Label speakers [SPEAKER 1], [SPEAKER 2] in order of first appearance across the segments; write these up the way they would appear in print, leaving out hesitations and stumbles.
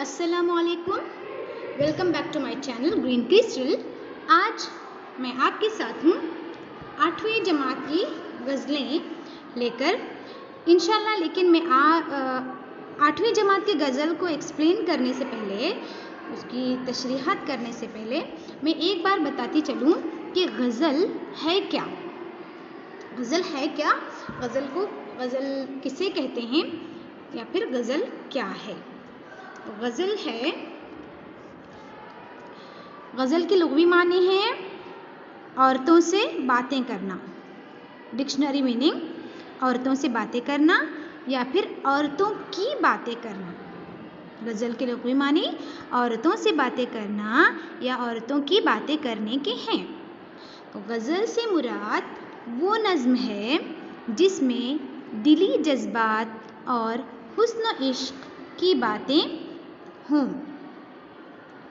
[SPEAKER 1] अस्सलामुअलैकुम, welcome back to my channel Green Crystal. आज मैं आपके साथ हूँ 8वीं जमात की गज़लें लेकर इंशाल्लाह। लेकिन मैं 8वीं जमात की गज़ल को एक्सप्लेन करने से पहले, उसकी तशरीहात करने से पहले मैं एक बार बताती चलूँ कि गज़ल है क्या। गज़ल है क्या, गज़ल किसे कहते हैं या फिर गज़ल क्या है। गज़ल है, गज़ल के लुग़वी मानी है औरतों से बातें करना। डिक्शनरी मीनिंग औरतों से बातें करना या फिर औरतों की बातें करना। गज़ल के लुग़वी मानी औरतों से बातें करना या औरतों की बातें करने के हैं। तो गज़ल से मुराद वो नज़्म है जिसमें दिली जज्बात और हुस्न इश्क की बातें हों।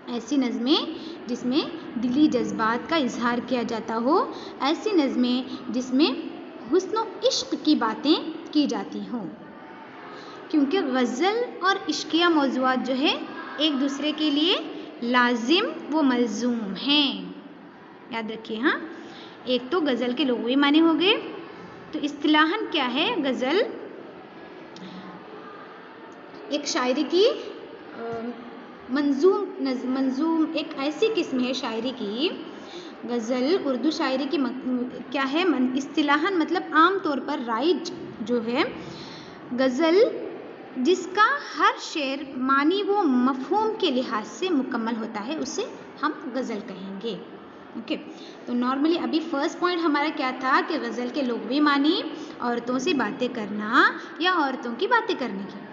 [SPEAKER 1] ऐसी नज़में जिसमें दिली जज्बात का इजहार किया जाता हो, ऐसी नज़में जिसमें हुस्न इश्क की बातें की जाती हों। क्योंकि गज़ल और इश्किया मौज़ूआत जो है एक दूसरे के लिए लाजिम व मलजूम हैं। याद रखिए। हाँ, एक तो गज़ल के लुग़वी माने हो गए। तो इस्तिलाहन क्या है गज़ल? एक शायरी की मंजूम एक ऐसी किस्म है शायरी की। गज़ल उर्दू शायरी की क्या है इस्तिलाहन, मतलब आम तौर पर राइज जो है गज़ल जिसका हर शेर मानी व मफ़हूम के लिहाज से मुकम्मल होता है, उसे हम गज़ल कहेंगे। ओके, तो नॉर्मली अभी फर्स्ट पॉइंट हमारा क्या था कि गज़ल के लुग़वी मानी औरतों से बातें करना या औरतों की बातें करने की।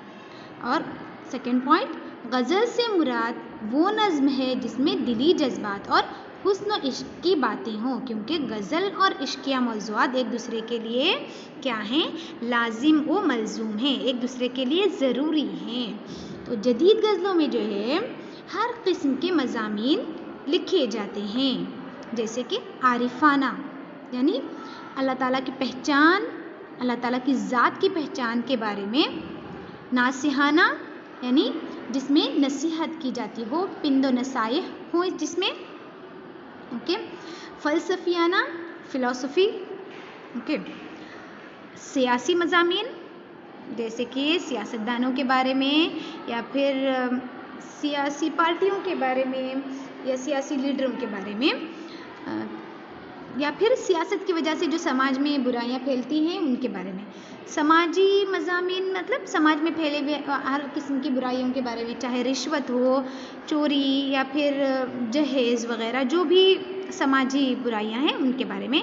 [SPEAKER 1] और सेकंड पॉइंट, गज़ल से मुराद वो नज़्म है जिसमें दिली जज्बात और हुस्न इश्क की बातें हों। क्योंकि गज़ल और इश्किया मौज़ूआत एक दूसरे के लिए क्या हैं? लाजिम व मलजूम हैं, एक दूसरे के लिए ज़रूरी हैं। तो जदीद गज़लों में जो है हर किस्म के मज़ामीन लिखे जाते हैं, जैसे कि आरिफाना यानी अल्लाह ताला की पहचान, अल्लाह ताला की ज़ात की पहचान के बारे में। नासिहाना यानी जिसमें नसीहत की जाती हो, पिंदो नसाइह हो जिसमें। Okay, फ़लसफ़ियाना philosophy. ओके, सियासी मज़ामीन जैसे कि सियासतदानों के बारे में या फिर सियासी पार्टियों के बारे में या सियासी लीडरों के बारे में, या फिर सियासत की वजह से जो समाज में बुराइयां फैलती हैं उनके बारे में। समाजी मज़ामीन मतलब समाज में फैले हुए हर किस्म की बुराइयों के बारे में, चाहे रिश्वत हो, चोरी या फिर जहेज़ वग़ैरह, जो भी समाजी बुराइयां हैं उनके बारे में।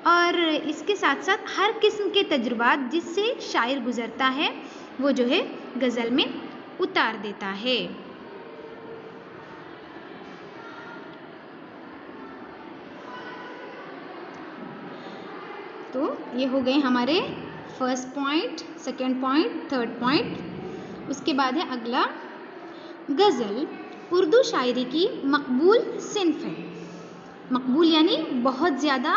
[SPEAKER 1] और इसके साथ साथ हर किस्म के तजुर्बात जिससे शायर गुज़रता है वो जो है गज़ल में उतार देता है। तो ये हो गए हमारे first point, second point, third point. उसके बाद है अगला, गज़ल उर्दू शायरी की मकबूल सिन्फ है। मकबूल यानी बहुत ज़्यादा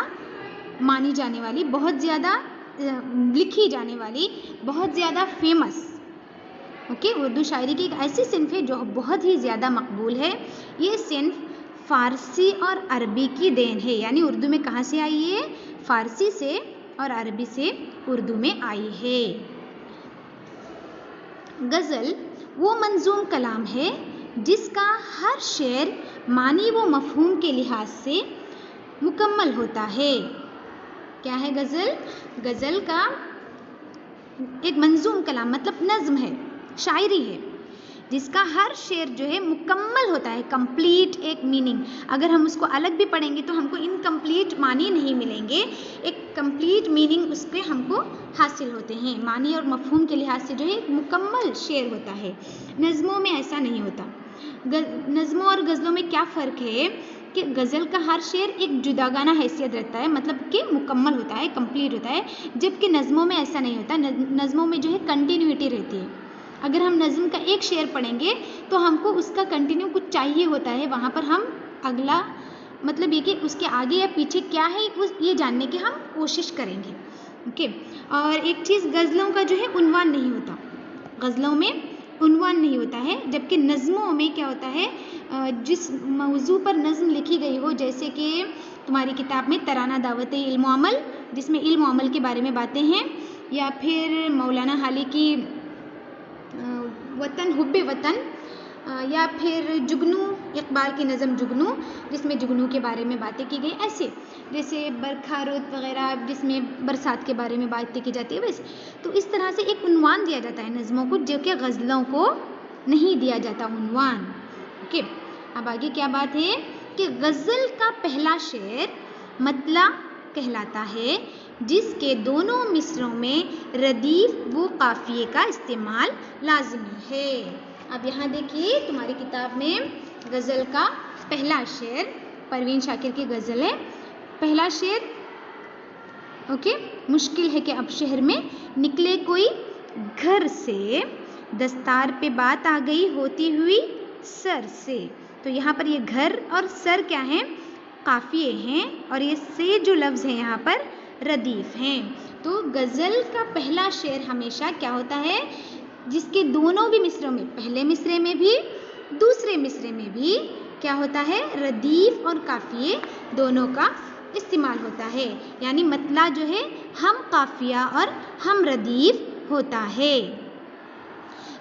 [SPEAKER 1] मानी जाने वाली, बहुत ज़्यादा लिखी जाने वाली, बहुत ज़्यादा फेमस। ओके, उर्दू शायरी की एक ऐसी सिन्फ है जो बहुत ही ज़्यादा मकबूल है। ये सिन्फ फ़ारसी और अरबी की देन है। यानी उर्दू में कहाँ से आई है? फ़ारसी से और अरबी से उर्दू में आई है। गज़ल वो मंजूम कलाम है जिसका हर शेर मानी व मफ़हूम के लिहाज से मुकम्मल होता है। क्या है गज़ल? गज़ल का एक मंजूम कलाम मतलब नज़्म है, शायरी है, जिसका हर शेर जो है मुकम्मल होता है, कंप्लीट एक मीनिंग। अगर हम उसको अलग भी पढ़ेंगे तो हमको इनकम्प्लीट मानी नहीं मिलेंगे, एक कंप्लीट मीनिंग उसके हमको हासिल होते हैं। मानी और मफ़हूम के लिहाज से जो है मुकम्मल शेर होता है। नज़मों में ऐसा नहीं होता। नज़मों और गज़लों में क्या फ़र्क है कि गज़ल का हर शेर एक जुदागाना हैसियत रखता है, मतलब कि मुकम्मल होता है, कंप्लीट होता है, जबकि नज़मों में ऐसा नहीं होता। नज़मों में जो है कंटिन्यूटी रहती है। अगर हम नज़्म का एक शेर पढ़ेंगे तो हमको उसका कंटिन्यू कुछ चाहिए होता है, वहाँ पर हम अगला मतलब ये कि उसके आगे या पीछे क्या है ये जानने की हम कोशिश करेंगे। ओके, और एक चीज़ गज़लों का जो है उन्वान नहीं होता। गज़लों में उन्वान नहीं होता है, जबकि नज़्मों में क्या होता है, जिस मौजू पर नज़्म लिखी गई हो, जैसे कि तुम्हारी किताब में तराना दावत इल्म अमल, जिसमें इल्म अमल के बारे में बातें हैं, या फिर मौलाना हाली की वतन हुब्बे वतन, या फिर जुगनू, इकबाल की नज़म जुगनू, जिसमें जुगनू के बारे में बातें की गई, ऐसे जैसे बरखा रुत वगैरह जिसमें बरसात के बारे में बातें की जाती है, वैसे। तो इस तरह से एक उन्वान दिया जाता है नज़मों को, जो कि गज़लों को नहीं दिया जाता उन्वान। ओके, अब आगे क्या बात है कि गज़ल का पहला शेर मतला कहलाता है, जिसके दोनों मिसरों में रदीफ व काफ़िए का इस्तेमाल लाजमी है। अब यहाँ देखिए तुम्हारी किताब में गज़ल का पहला शेर परवीन शाकिर की गज़ल है। पहला शेर, ओके, मुश्किल है कि अब शहर में निकले कोई घर से, दस्तार पे बात आ गई होती हुई सर से। तो यहाँ पर ये घर और सर क्या हैं, काफ़िए हैं, और ये से जो लफ्ज़ हैं यहाँ पर रदीफ़ हैं। तो गज़ल का पहला शेर हमेशा क्या होता है, जिसके दोनों भी मिसरों में, पहले मिसरे में भी दूसरे मिसरे में भी क्या होता है, रदीफ़ और काफ़िए दोनों का इस्तेमाल होता है। यानी मतला जो है हम काफ़िया और हम रदीफ़ होता है।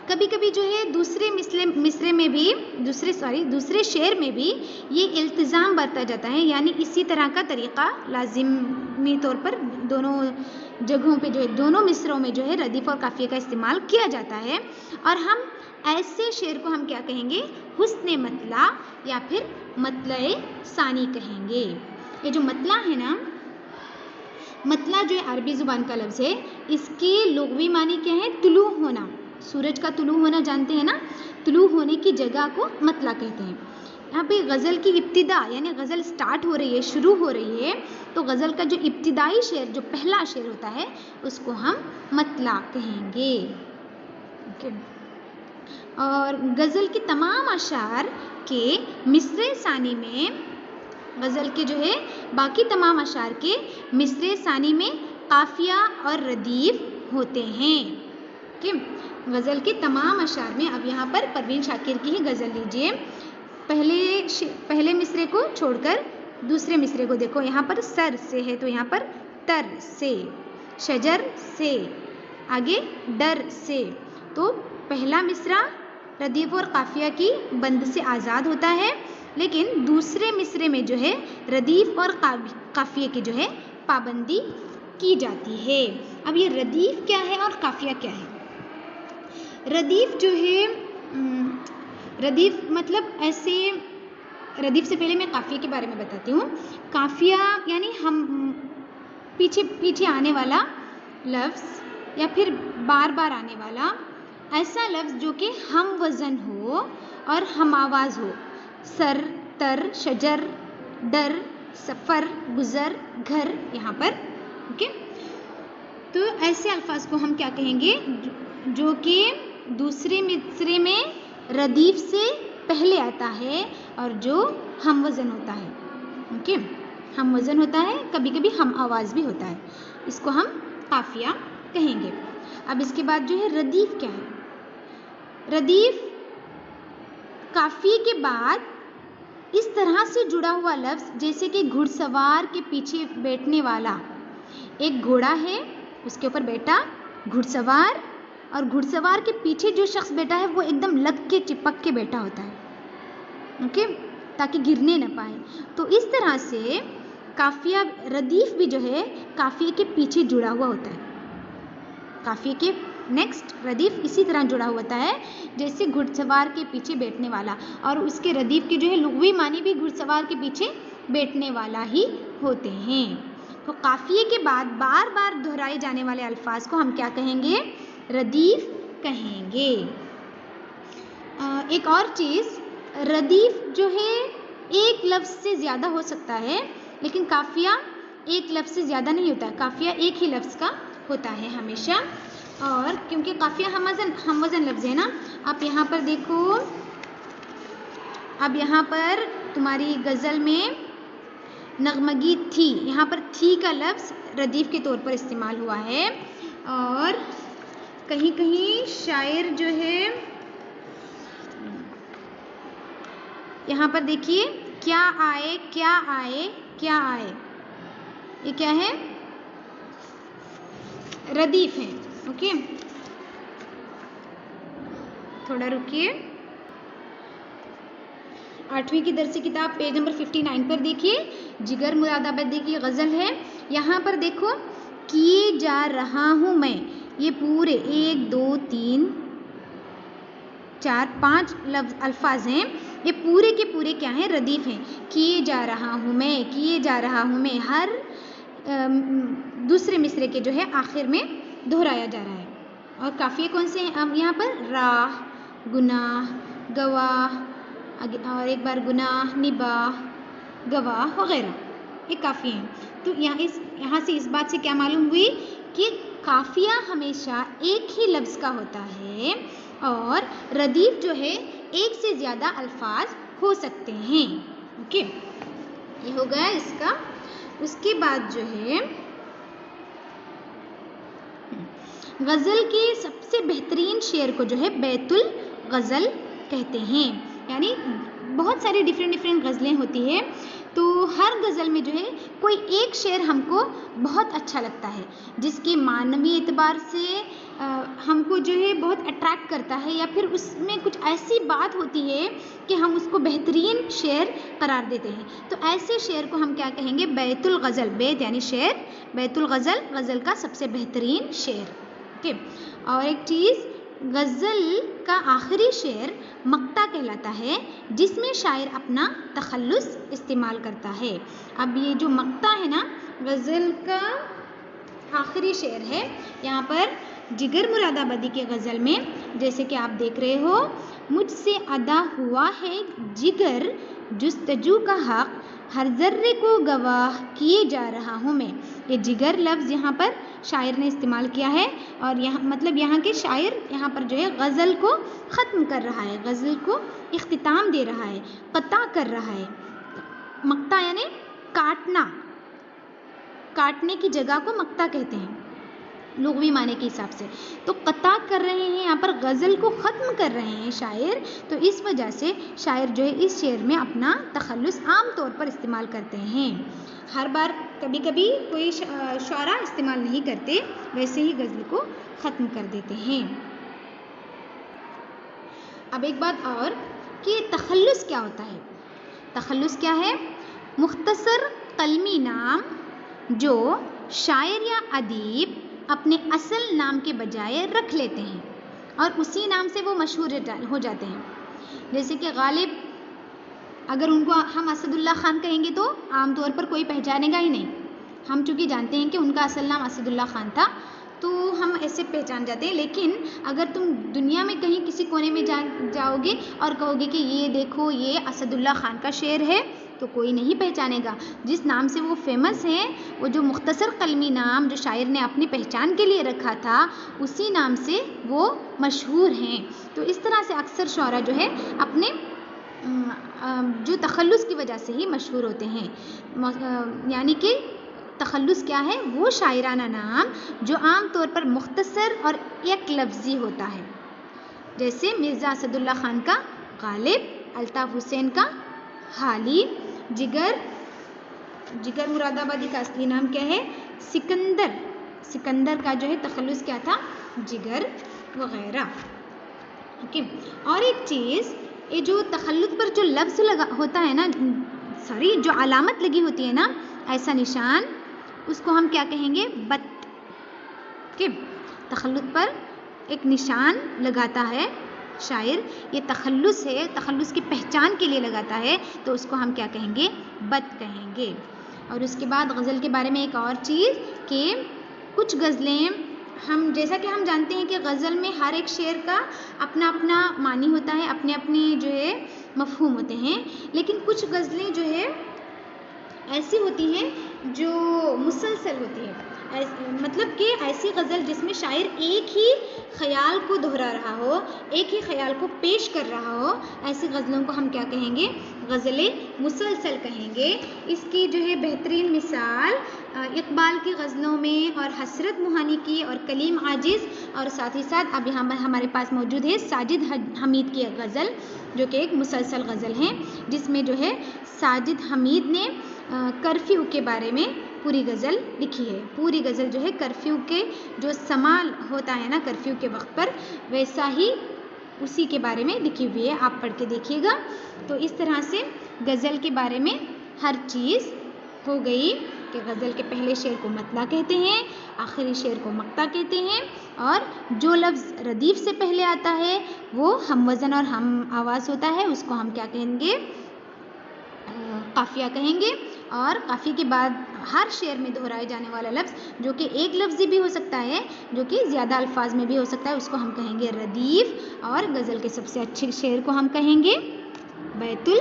[SPEAKER 1] कभी कभी जो है दूसरे मिसरे में भी, दूसरे शेर में भी ये इल्तिज़ाम बरता जाता है, यानी इसी तरह का तरीक़ा लाजिमी तौर पर दोनों जगहों पे जो है, दोनों मिसरों में जो है रदीफ़ और काफ़िए का इस्तेमाल किया जाता है। और हम ऐसे शेर को हम क्या कहेंगे, हुस्न मतला या फिर मतले सानी कहेंगे। ये जो मतला है ना, मतला जो है अरबी ज़ुबान का लफ्ज़ है, इसके लुग़वी मानी क्या है, तुलू होना, सूरज का तुलू होना जानते हैं ना, तुलू होने की जगह को मतला कहते हैं। यहाँ पे गज़ल की इब्तिदा यानी गज़ल स्टार्ट हो रही है, शुरू हो रही है, तो गज़ल का जो इब्तिदाई शेर, जो पहला शेर होता है, उसको हम मतला कहेंगे। ओके, और गज़ल की तमाम अशार के मिसरे सानी में, गज़ल के जो है बाकी तमाम अशार के मिसरे सानी में काफ़िया और रदीफ़ होते हैं। ओके, गज़ल के तमाम अशार में, अब यहाँ पर परवीन शाकिर की ही गज़ल लीजिए, पहले मिसरे को छोड़कर दूसरे मिसरे को देखो, यहाँ पर सर से है तो यहाँ पर तर से, शजर से, आगे डर से। तो पहला मिसरा रदीफ़ और काफ़िया की बंद से आज़ाद होता है, लेकिन दूसरे मिसरे में जो है रदीफ़ और काफ़िए की जो है पाबंदी की जाती है। अब ये रदीफ़ क्या है और काफ़िया क्या है? रदीफ़ जो है, रदीफ़ मतलब ऐसे, रदीफ़ से पहले मैं काफ़िया के बारे में बताती हूँ। काफ़िया यानी हम पीछे पीछे आने वाला लफ्ज़ या फिर बार बार आने वाला ऐसा लफ्ज़ जो कि हम वज़न हो और हम आवाज़ हो, सर, तर, शजर, डर, सफ़र, गुज़र, घर, यहाँ पर। ओके, तो ऐसे अल्फाज को हम क्या कहेंगे, जो कि दूसरे मिसरे में रदीफ़ से पहले आता है और जो हम वज़न होता है। ओके, हम वज़न होता है, कभी कभी हम आवाज़ भी होता है, इसको हम काफ़िया कहेंगे। अब इसके बाद जो है रदीफ़ क्या है? रदीफ़ काफ़िए के बाद इस तरह से जुड़ा हुआ लफ्ज़, जैसे कि घुड़सवार के पीछे बैठने वाला, एक घोड़ा है उसके ऊपर बैठा घुड़सवार, और घुड़सवार के पीछे जो शख्स बैठा है वो एकदम लग के चिपक के बैठा होता है, ओके, ताकि गिरने न पाए। तो इस तरह से काफ़िया, रदीफ़ भी जो है काफ़िए के पीछे जुड़ा हुआ होता है, काफ़िए के नेक्स्ट रदीफ़ इसी तरह जुड़ा होता है जैसे घुड़सवार के पीछे बैठने वाला, और उसके रदीफ़ के जो है लुग़वी मानी भी घुड़सवार के पीछे बैठने वाला ही होते हैं। तो काफ़िए के बाद बार बार दोहराए जाने वाले अल्फाज को हम क्या कहेंगे, रदीफ़ कहेंगे। एक और चीज़, रदीफ़ जो है एक लफ्ज़ से ज़्यादा हो सकता है, लेकिन काफ़िया एक लफ्ज़ से ज़्यादा नहीं होता है, काफ़िया एक ही लफ्ज़ का होता है हमेशा। और क्योंकि काफ़िया हम वज़न लफ्ज़ है ना, आप यहाँ पर देखो, अब यहाँ पर तुम्हारी गज़ल में नगमगी थी, यहाँ पर थी का लफ्ज़ रदीफ़ के तौर पर इस्तेमाल हुआ है, और कहीं कहीं शायर जो है यहाँ पर देखिए क्या आए क्या आए क्या आए, ये क्या है, रदीफ है। ओके, थोड़ा रुकिए। 8वीं की दरसी किताब पेज नंबर 59 पर देखिए, जिगर मुरादाबादी की गज़ल है। यहाँ पर देखो, किए जा रहा हूँ मैं, ये पूरे 1 2 3 4 5 लफ्ज़ अल्फाज हैं, ये पूरे के पूरे क्या हैं, रदीफ हैं। किए जा रहा हूँ मैं, किए जा रहा हूँ मैं, हर दूसरे मिसरे के जो है आखिर में दोहराया जा रहा है। और काफ़ी कौन से हैं अब यहाँ पर, राह, गुनाह, गवाह, और एक बार गुनाह, निबाह, गवाह वगैरह, ये काफ़ी हैं। तो यहाँ से इस बात से क्या मालूम हुई कि काफिया हमेशा एक ही लफ्ज़ का होता है और रदीफ जो है एक से ज़्यादा अल्फाज हो सकते हैं। ओके, ये हो गया इसका। उसके बाद जो है गज़ल के सबसे बेहतरीन शेर को जो है बैतुल गज़ल कहते हैं। यानी बहुत सारी डिफरेंट गज़लें होती है, तो हर गज़ल में जो है कोई एक शेर हमको बहुत अच्छा लगता है, जिसके मानवी एतबार से हमको जो है बहुत अट्रैक्ट करता है, या फिर उसमें कुछ ऐसी बात होती है कि हम उसको बेहतरीन शेर करार देते हैं। तो ऐसे शेर को हम क्या कहेंगे, बैतुल गज़ल। बैत यानी शेर, बैतुल गज़ल गज़ल का सबसे बेहतरीन शेर। ओके, और एक चीज़, गज़ल का आखिरी शेर मक्ता कहलाता है, जिसमें शायर अपना तखल्लुस इस्तेमाल करता है। अब ये जो मक्ता है ना, गज़ल का आखिरी शेर है। यहाँ पर जिगर मुरादाबादी के गज़ल में जैसे कि आप देख रहे हो, मुझसे अदा हुआ है जिगर जुस्तजू का हक़, हर ज़र्रे को गवाह किए जा रहा हूँ मैं। ये जिगर लफ्ज़ यहाँ पर शायर ने इस्तेमाल किया है, और यहाँ मतलब यहाँ के शायर यहाँ पर जो है गज़ल को ख़त्म कर रहा है, गज़ल को इख्तिताम दे रहा है, क़ता कर रहा है। मक्ता यानी काटना, काटने की जगह को मक्ता कहते हैं लुग़वी माने के हिसाब से। तो क़ता कर रहे हैं, यहाँ पर गज़ल को ख़त्म कर रहे हैं शायर, तो इस वजह से शायर जो है इस शेर में अपना तखल्लुस आम तौर पर इस्तेमाल करते हैं। हर बार कभी कभी कोई शुअरा इस्तेमाल नहीं करते, वैसे ही गज़ल को ख़त्म कर देते हैं। अब एक बात और कि तखल्लुस क्या होता है। तखल्लुस क्या है, मुख्तसर कलमी नाम जो शायर या अदीब अपने असल नाम के बजाय रख लेते हैं और उसी नाम से वो मशहूर हो जाते हैं। जैसे कि गालिब, अगर उनको हम असदुल्ला खान कहेंगे तो आमतौर पर कोई पहचानेगा ही नहीं। हम चूँकि जानते हैं कि उनका असल नाम असदुल्ला खान था, तो हम ऐसे पहचान जाते हैं। लेकिन अगर तुम दुनिया में कहीं किसी कोने में जाओगे और कहोगे कि ये देखो ये असदुल्ला खान का शेर है, तो कोई नहीं पहचानेगा। जिस नाम से वो फेमस हैं, वो जो मुख्तसर कलमी नाम जो शायर ने अपनी पहचान के लिए रखा था, उसी नाम से वो मशहूर हैं। तो इस तरह से अक्सर शुअरा जो है अपने जो तखल्लुस की वजह से ही मशहूर होते हैं। यानी कि तखल्लुस क्या है, वो शायराना नाम जो आम तौर पर मुख्तसर और एक लफ्ज़ी होता है। जैसे मिर्ज़ा असदुल्ला खान का गालिब, अल्ताफ़ हुसैन का हाली, जिगर मुरादाबादी का असली नाम क्या है, सिकंदर का जो है तखल्लुस क्या था, जिगर वगैरह। ओके, और एक चीज़, ये जो तखल्लुस पर जो लफ्ज़ लगा होता है ना, जो अलामत लगी होती है ना, ऐसा निशान, उसको हम क्या कहेंगे, बत। ओके, तखल्लुस पर एक निशान लगाता है शायर, ये तखल्लुस है, तखल्लुस की पहचान के लिए लगाता है, तो उसको हम क्या कहेंगे, बत कहेंगे। और उसके बाद गज़ल के बारे में एक और चीज़ कि कुछ गज़लें जैसा कि हम जानते हैं कि गज़ल में हर एक शेर का अपना अपना मानी होता है, अपने अपने जो है मफ़हूम होते हैं। लेकिन कुछ गज़लें जो है ऐसी होती हैं जो मुसलसल होती है। मतलब कि ऐसी गज़ल जिसमें शायर एक ही ख़याल को दोहरा रहा हो, एक ही ख़याल को पेश कर रहा हो, ऐसी गज़लों को हम क्या कहेंगे? गज़लें मुसलसल कहेंगे। इसकी जो है बेहतरीन मिसाल इक़बाल की गज़लों में और हसरत मोहानी की और कलीम आजिज़ और साथ ही साथ अब यहाँ हमारे पास मौजूद है साजिद हमीद की गज़ल, जो कि एक मुसलसल गज़ल है, जिसमें जो है साजिद हमीद ने कर्फ्यू के बारे में पूरी गज़ल लिखी है। पूरी गज़ल जो है कर्फ्यू के जो समाल होता है ना कर्फ्यू के वक्त पर, वैसा ही उसी के बारे में लिखी हुई है, आप पढ़ के देखिएगा। तो इस तरह से गज़ल के बारे में हर चीज़ हो गई कि गज़ल के पहले शेर को मतला कहते हैं, आखिरी शेर को मक्ता कहते हैं, और जो लफ्ज़ रदीफ़ से पहले आता है वो हम वज़न और हम आवाज़ होता है, उसको हम क्या कहेंगे? काफ़िया कहेंगे। और काफ़ी के बाद हर शेर में दोहराए जाने वाला लफ्ज़ जो कि एक लफ्ज़ी भी हो सकता है, जो कि ज़्यादा अल्फाज में भी हो सकता है, उसको हम कहेंगे रदीफ़। और गज़ल के सबसे अच्छे शेर को हम कहेंगे बैतुल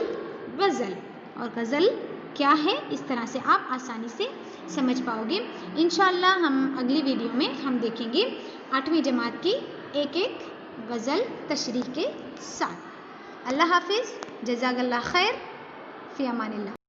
[SPEAKER 1] गज़ल। और गज़ल क्या है, इस तरह से आप आसानी से समझ पाओगे। इंशाअल्लाह हम अगली वीडियो में हम देखेंगे 8वीं जमात की एक एक गज़ल तशरीह के साथ। अल्लाह हाफिज़, जज़ाकल्लाह खैर, फ़ी अमानिल्लाह।